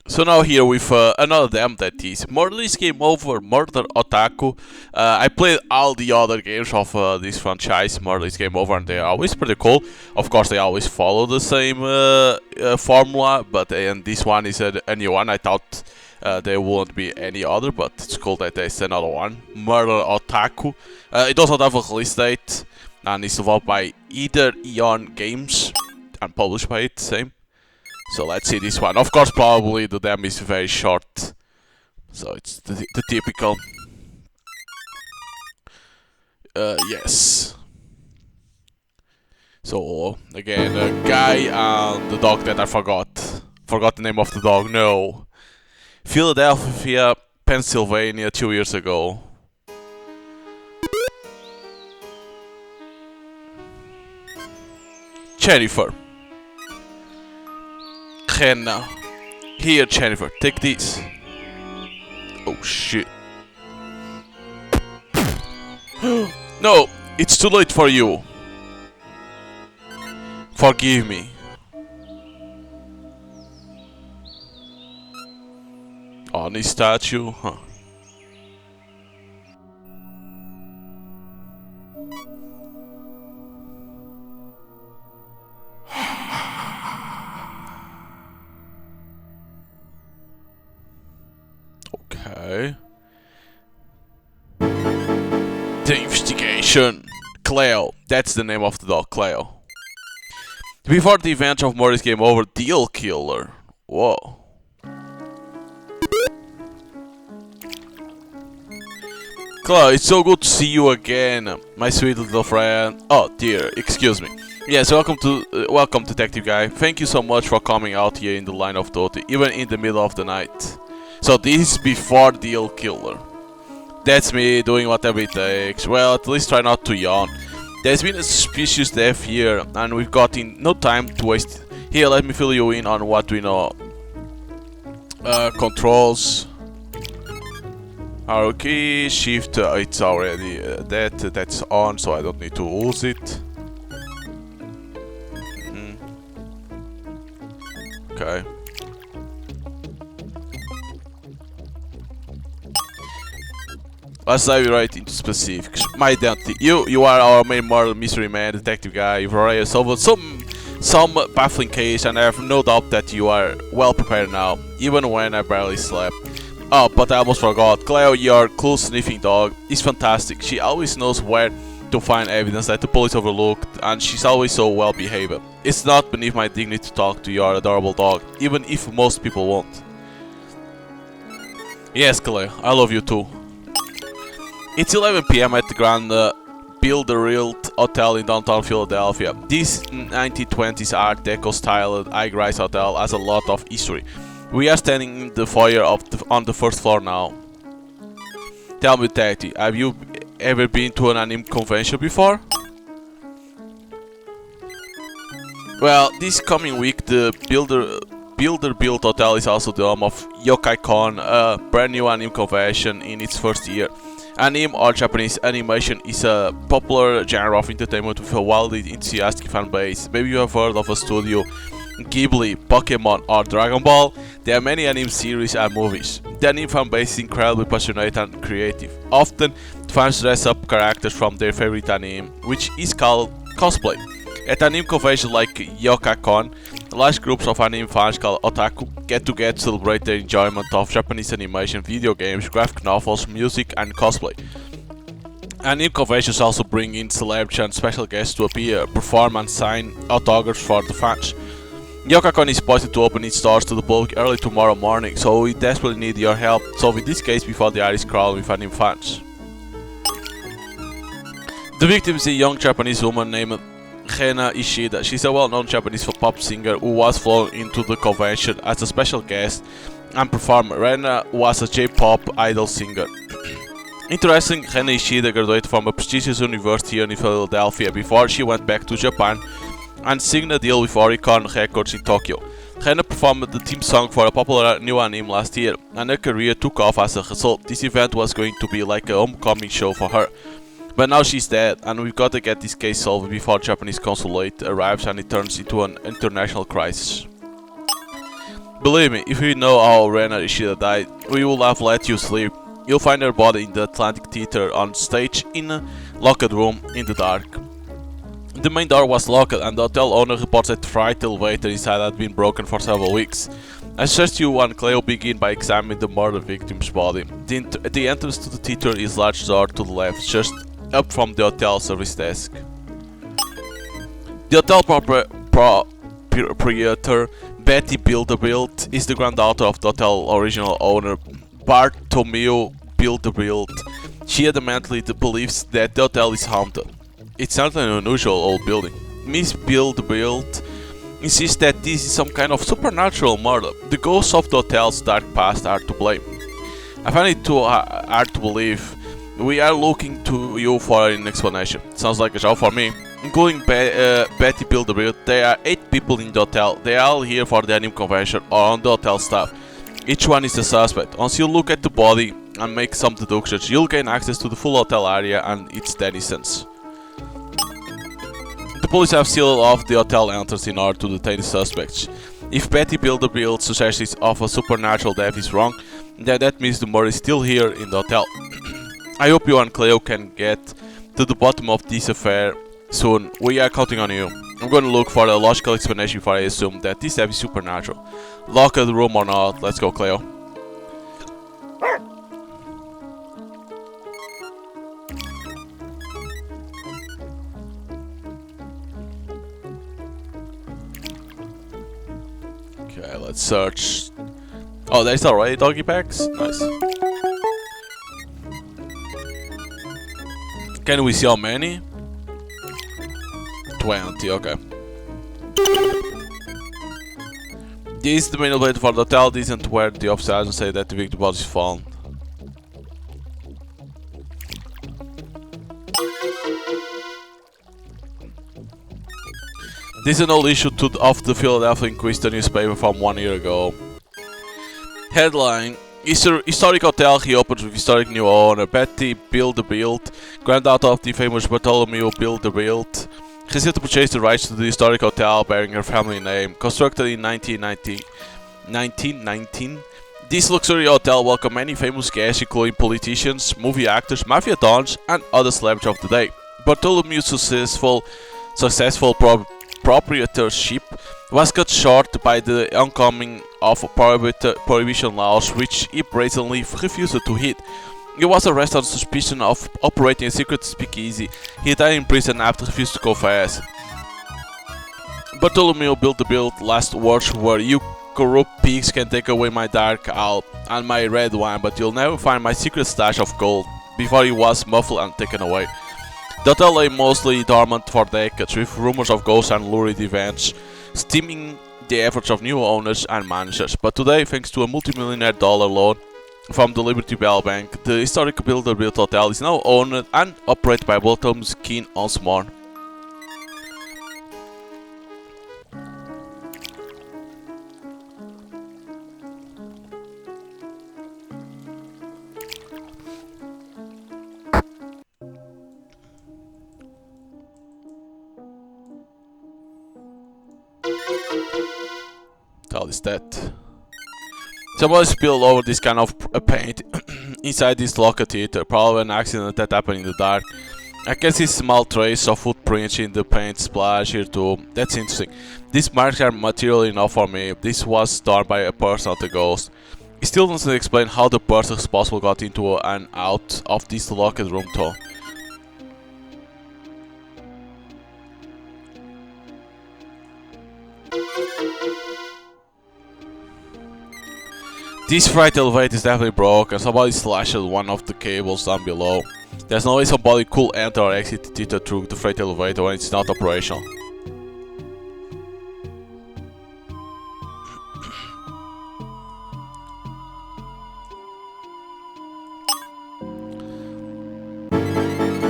So now here with another demo that is Murder's Game Over, Murder Otaku. I played all the other games of this franchise, Murder's Game Over, and they're always pretty cool. Of course, they always follow the same formula, but and this one is a new one. I thought there wouldn't be any other, but it's cool that there's another one, Murder Otaku. It doesn't have a release date, and it's developed by either Eon Games and published by it, same. So let's see this one. Of course, probably the demo is very short, so it's the typical. Yes. So again, a guy and the dog that I forgot the name of the dog. No, Philadelphia, Pennsylvania, 2 years ago. Jennifer. Henna. Here, Jennifer, take this. Oh shit. No, it's too late for you. Forgive me. On this statue, huh? Okay. The investigation. Cleo. That's the name of the dog, Cleo. Before the event of Murder's Game Over, Deal Killer. Whoa. Cleo, it's so good to see you again, my sweet little friend. Oh dear, excuse me. Yes, welcome detective guy. Thank you so much for coming out here in the line of duty, even in the middle of the night. So this is before Deal Killer. That's me doing whatever it takes. Well, at least try not to yawn. There's been a suspicious death here, and we've got no time to waste. Here, let me fill you in on what we know. Controls. Okay, shift. It's already that's on, so I don't need to use it. Okay. Let's dive right into specifics. My identity. You are our main murder mystery man, detective guy. You've already solved some baffling case, and I have no doubt that you are well prepared now, even when I barely slept. Oh, but I almost forgot. Cleo, your clue sniffing dog, is fantastic. She always knows where to find evidence that the police overlooked, and she's always so well behaved. It's not beneath my dignity to talk to your adorable dog, even if most people won't. Yes, Cleo, I love you too. It's 11 PM at the Grand Builder-Rilt Hotel in downtown Philadelphia. This 1920s Art Deco styled high-rise hotel has a lot of history. We are standing in the foyer on the first floor now. Tell me, Tati, have you ever been to an anime convention before? Well, this coming week the Builder-Built Hotel is also the home of Yokai-Con, a brand new anime convention in its first year. Anime or Japanese animation is a popular genre of entertainment with a wildly enthusiastic fan base. Maybe you have heard of a studio Ghibli, Pokemon or Dragon Ball. There are many anime series and movies. The anime fan base is incredibly passionate and creative. Often, fans dress up characters from their favorite anime, which is called cosplay. At anime conventions like Yokai-Con, large groups of anime fans called Otaku get together to celebrate their enjoyment of Japanese animation, video games, graphic novels, music, and cosplay. Anime conventions also bring in celebrities and special guests to appear, perform, and sign autographs for the fans. Yokai-Con is poised to open its doors to the public early tomorrow morning, so we desperately need your help, solving this case before the iris crawl with anime fans. The victim is a young Japanese woman named Rena Ishida. She's a well-known Japanese pop singer who was flown into the convention as a special guest and performer. Rena was a J-pop idol singer. Interesting, Rena Ishida graduated from a prestigious university here in Philadelphia before she went back to Japan and signed a deal with Oricon Records in Tokyo. Rena performed the theme song for a popular new anime last year, and her career took off as a result. This event was going to be like a homecoming show for her. But now she's dead, and we've got to get this case solved before Japanese consulate arrives and it turns into an international crisis. Believe me, if we know how Rena Ishida died, we would have let you sleep. You'll find her body in the Atlantic Theater on stage in a locked room in the dark. The main door was locked and the hotel owner reports that the freight elevator inside had been broken for several weeks. I suggest you and Cleo begin by examining the murder victim's body. The entrance to the theater is large door to the left, just up from the hotel service desk. The hotel proprietor, Betty Bilderbilt, is the granddaughter of the hotel original owner, Bartomeu Bilderbilt. She adamantly believes that the hotel is haunted. It's certainly an unusual old building. Miss Bilderbilt insists that this is some kind of supernatural murder. The ghosts of the hotel's dark past are to blame. I find it too hard to believe. We are looking to you for an explanation. Sounds like a job for me. Including Betty Bilderbilt, there are 8 people in the hotel. They are all here for the anime convention or on the hotel staff. Each one is a suspect. Once you look at the body and make some deductions, you'll gain access to the full hotel area and its denizens. The police have sealed off the hotel entrance in order to detain the suspects. If Betty Bilderbilt's suggestion of a supernatural death is wrong, then that means the murder is still here in the hotel. I hope you and Cleo can get to the bottom of this affair soon. We are counting on you. I'm going to look for a logical explanation before I assume that this death is supernatural. Lock the room or not. Let's go, Cleo. Okay, let's search. Oh, there's already doggy bags? Nice. Can we see how many? 20, okay. This is the main elevator for the hotel. This isn't where the officers say that the victim body is found. This is an old issue of the Philadelphia Inquirer newspaper from 1 year ago. Headline: Historic hotel reopens with historic new owner. Betty Bilderbilt, granddaughter of the famous Bartholomew Bilderbilt, has yet to purchase the rights to the historic hotel bearing her family name. Constructed in 1919, this luxury hotel welcomed many famous guests including politicians, movie actors, mafia dons, and other celebrities of the day. Bartholomew's successful proprietorship was cut short by the oncoming of prohibition laws, which he brazenly refused to heed. He was arrested on suspicion of operating a secret speakeasy. He died in prison after refusing to confess. Bartholomew Bilderbilt last words were, "You corrupt pigs can take away my dark owl and my red wine, but you'll never find my secret stash of gold," before he was muffled and taken away. The hotel lay mostly dormant for decades, with rumors of ghosts and lurid events stemming the efforts of new owners and managers. But today, thanks to a multi-millionaire dollar loan from the Liberty Bell Bank, the historic Bilderbilt Hotel is now owned and operated by Bartholomew's kin once more. Hotel is dead. Somebody spilled over this kind of paint inside this locked theater, probably an accident that happened in the dark. I can see small traces of footprints in the paint splash here too. That's interesting. These marks are material enough for me. This was done by a person, not a ghost. It still doesn't explain how the person responsible got into and out of this locked room though. This freight elevator is definitely broken. Somebody slashed one of the cables down below. There's no way somebody could enter or exit the theater through the freight elevator when it's not operational.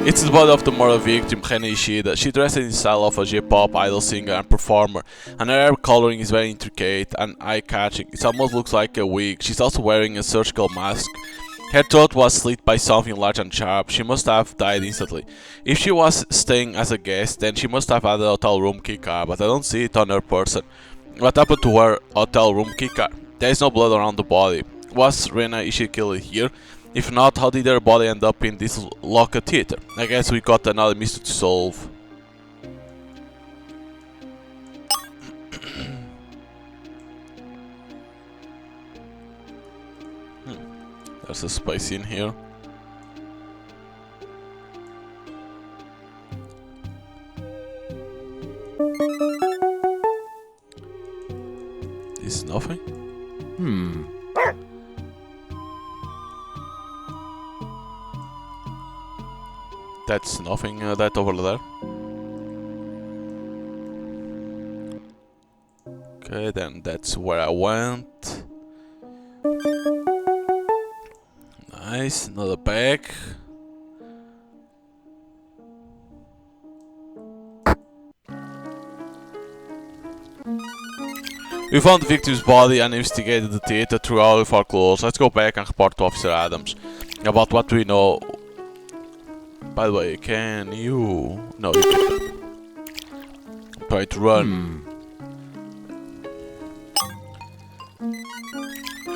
It's the body of the murder victim, Rena Ishida. She dressed in the style of a J-pop idol singer and performer, and her hair coloring is very intricate and eye-catching. It almost looks like a wig. She's also wearing a surgical mask. Her throat was slit by something large and sharp. She must have died instantly. If she was staying as a guest, then she must have had a hotel room keycard, but I don't see it on her person. What happened to her hotel room keycard? There is no blood around the body. Was Rena Ishii killed here? If not, how did her body end up in this locked theater? I guess we got another mystery to solve. There's a space in here. This is nothing? That's nothing, that over there. Okay, then that's where I went. Nice, another bag. We found the victim's body and investigated the theater through all of our clues. Let's go back and report to Officer Adams about what we know. By the way, can you... No, you can't. Try to run.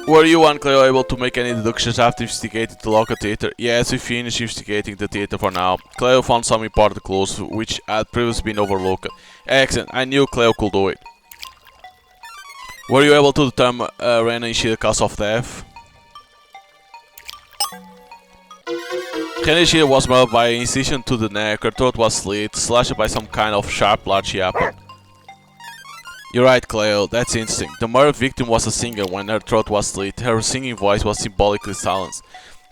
Were you and Cleo able to make any deductions after investigating the local theater? Yes, we finished investigating the theater for now. Cleo found some important clues which had previously been overlooked. Excellent, I knew Cleo could do it. Were you able to determine Rena Ishii the cause of death? Rena Ishii was murdered by incision to the neck. Her throat was slit, slashed by some kind of sharp large weapon. You're right, Cleo, that's interesting. The murdered victim was a singer. When her throat was slit, her singing voice was symbolically silenced.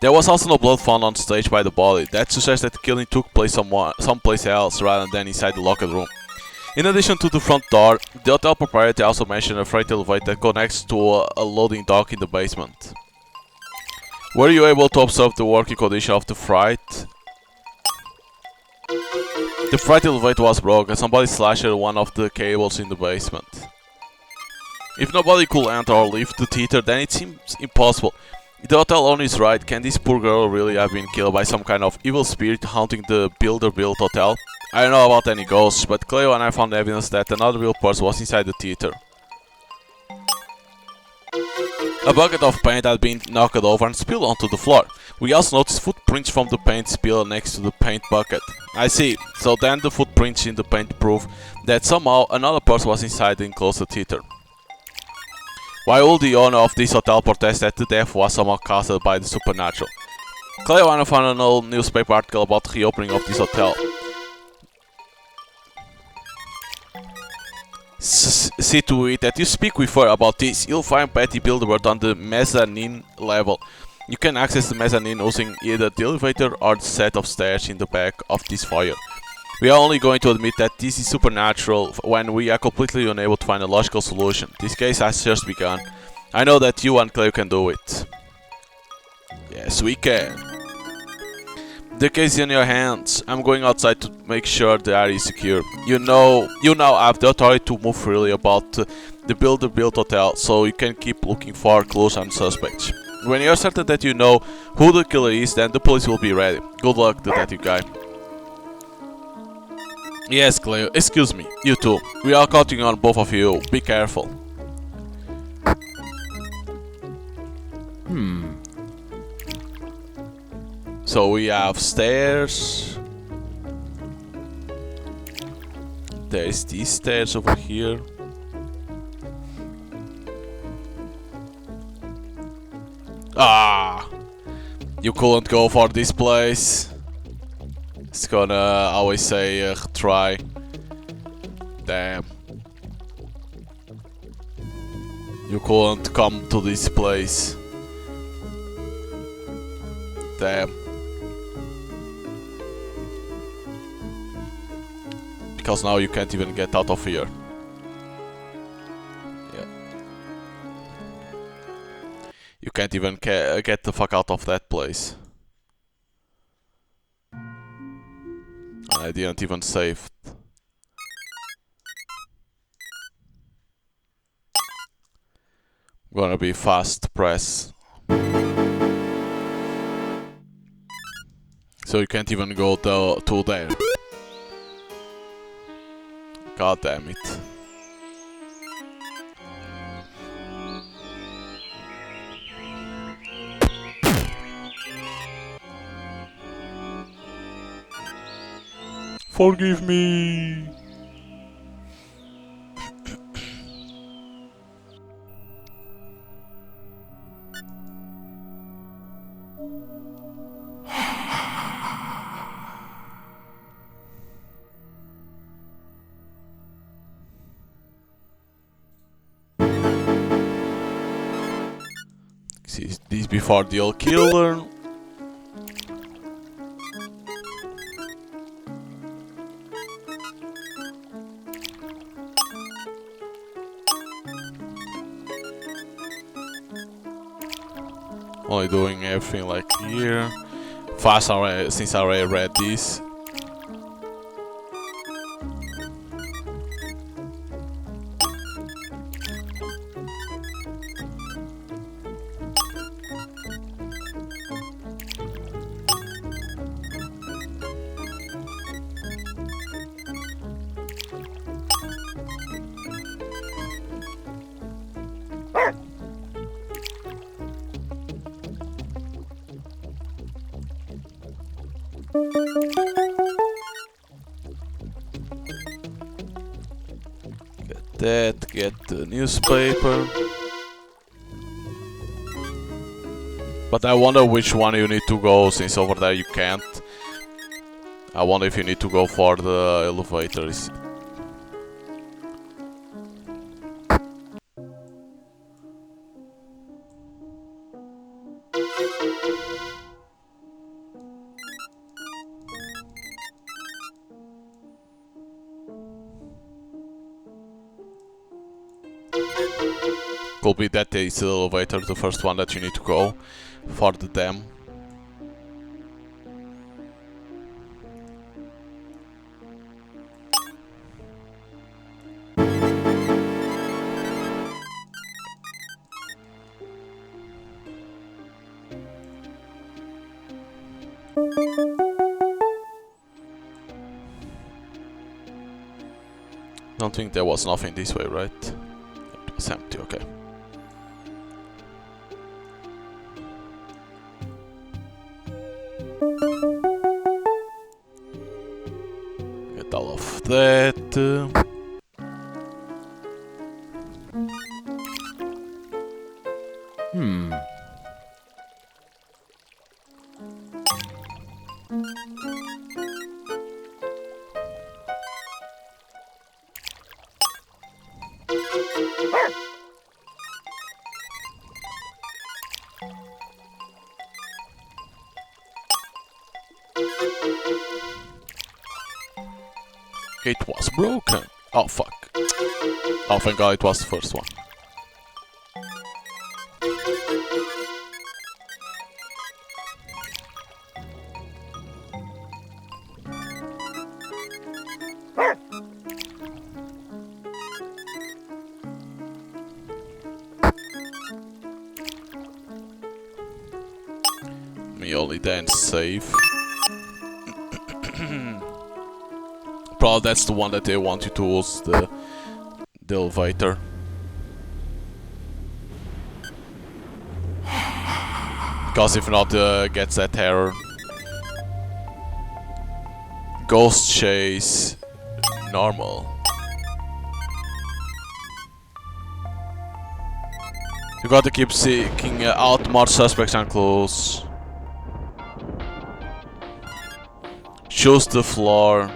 There was also no blood found on stage by the body. That suggests that the killing took place someplace else rather than inside the locked room. In addition to the front door, the hotel proprietor also mentioned a freight elevator that connects to a loading dock in the basement. Were you able to observe the working condition of the freight? The freight elevator was broken. Somebody slashed one of the cables in the basement. If nobody could enter or leave the theater, then it seems impossible. The hotel owner is right. Can this poor girl really have been killed by some kind of evil spirit haunting the builder-built hotel? I don't know about any ghosts, but Cleo and I found evidence that another real person was inside the theater. A bucket of paint had been knocked over and spilled onto the floor. We also noticed footprints from the paint spill next to the paint bucket. I see, so then the footprints in the paint prove that somehow another person was inside the enclosed theater. Why would the owner of this hotel protest that the death was somehow caused by the supernatural? Cleo and I found an old newspaper article about the reopening of this hotel. See to it that you speak with her about this. You'll find Betty Bildebert on the mezzanine level. You can access the mezzanine using either the elevator or the set of stairs in the back of this foyer. We are only going to admit that this is supernatural when we are completely unable to find a logical solution. This case has just begun. I know that you and Cleo can do it. Yes, we can. The case is in your hands. I'm going outside to make sure the area is secure. You now have the authority to move freely about the builder-built hotel, so you can keep looking for clues and suspects. When you're certain that you know who the killer is, then the police will be ready. Good luck, detective guy. Yes, Cleo. Excuse me. You too. We are counting on both of you. Be careful. So we have stairs. There's these stairs over here. Ah! You couldn't go for this place. It's gonna always say try. Damn. You couldn't come to this place. Damn. Because now you can't even get out of here. Yeah. You can't even get the fuck out of that place. And I didn't even save. Gonna be fast press. So you can't even go to there. God damn it. Forgive me. See this before the old killer. Only doing everything like here. Fast already, since I already read this. Get that, get the newspaper. But I wonder which one you need to go, since over there you can't. I wonder if you need to go for the elevators. Could be that is the elevator, the first one that you need to go for the dam. Don't think there was nothing this way, right? It was empty, okay. Get all of that. It was broken. Oh fuck. Oh thank god it was the first one. Me only then save. Probably that's the one that they want you to use, the elevator. Because if not, gets that error. Ghost chase, normal. You gotta keep seeking out more suspects and clues. Choose the floor.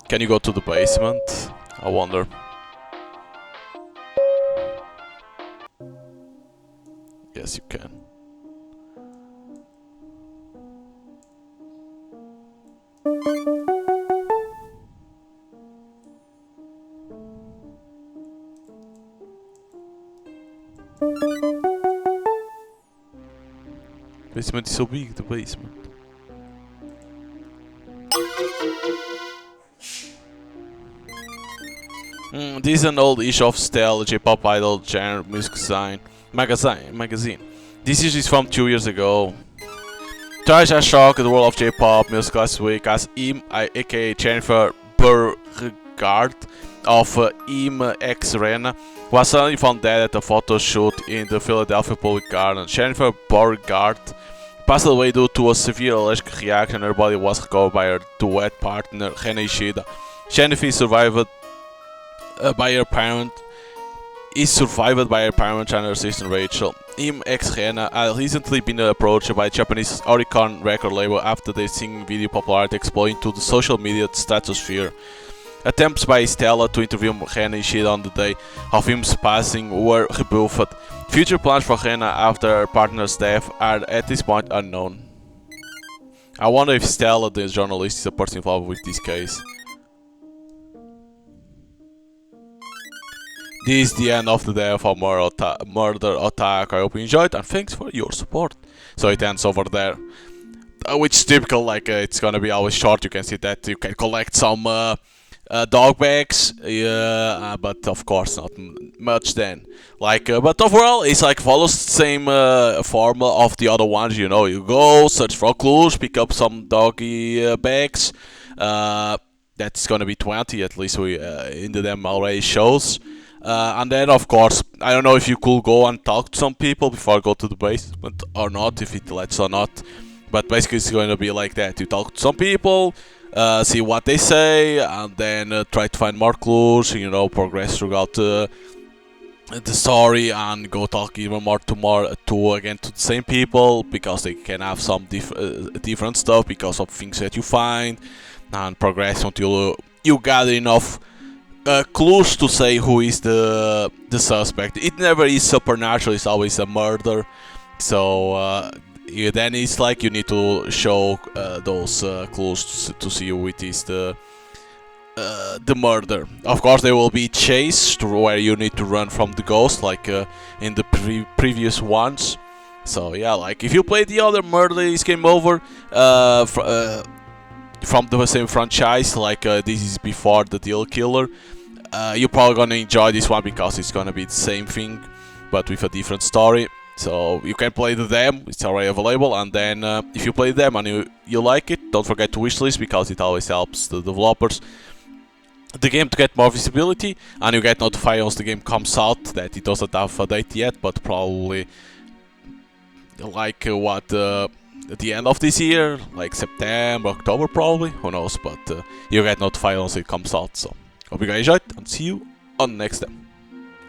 Can you go to the basement? I wonder. Yes, you can. Basement is so big, the basement. This is an old issue of Style, J-pop idol, genre, music design, magazine. This issue is from 2 years ago. Trash shocked the world of J-pop music last week as Im, aka Jennifer Burgard of Im X Rena, was suddenly found dead at a photo shoot in the Philadelphia Public Garden. Jennifer Burgard passed away due to a severe allergic reaction. Her body was recovered by her duet partner Hena Ishida. Jennifer survived by her parent. Is survived by her parents and her sister Rachel. Him ex-Hena had recently been approached by Japanese Oricon record label after their singing video popularity exploded to the social media stratosphere. Attempts by Stella to interview Hena Ishida on the day of his passing were rebuffed. Future plans for Hena after her partner's death are at this point unknown. I wonder if Stella, the journalist, is a person involved with this case. This is the end of the day of our Murder Otaku. I hope you enjoyed and thanks for your support. So it ends over there. Which is typical, like it's gonna be always short. You can see that you can collect some dog bags, but of course not much then. Like, but overall, it's like follows the same formula of the other ones. You know, you go search for clues, pick up some doggy bags. That's gonna be 20 at least. We into them already shows. And then, of course, I don't know if you could go and talk to some people before I go to the basement or not, if it lets or not. But basically, it's going to be like that. You talk to some people, see what they say, and then try to find more clues, you know, progress throughout the story, and go talk even more to the same people, because they can have some different stuff because of things that you find, and progress until you gather enough clues to say who is the suspect. It never is supernatural, it's always a murder. So then it's like you need to show those clues to see who it is the murder. Of course, there will be chase where you need to run from the ghost, like in the previous ones. So yeah, like if you play the other Murder is Game Over from the same franchise, like this is before the Deal Killer, you're probably gonna enjoy this one because it's gonna be the same thing but with a different story. So you can play the demo, it's already available, and then if you play them and you like it, don't forget to wishlist, because it always helps the developers the game to get more visibility, and you get notified once the game comes out. That it doesn't have a date yet, but probably like at the end of this year, like September, October probably, who knows, but you get notified once it comes out. So hope you guys enjoyed, and see you on the next time.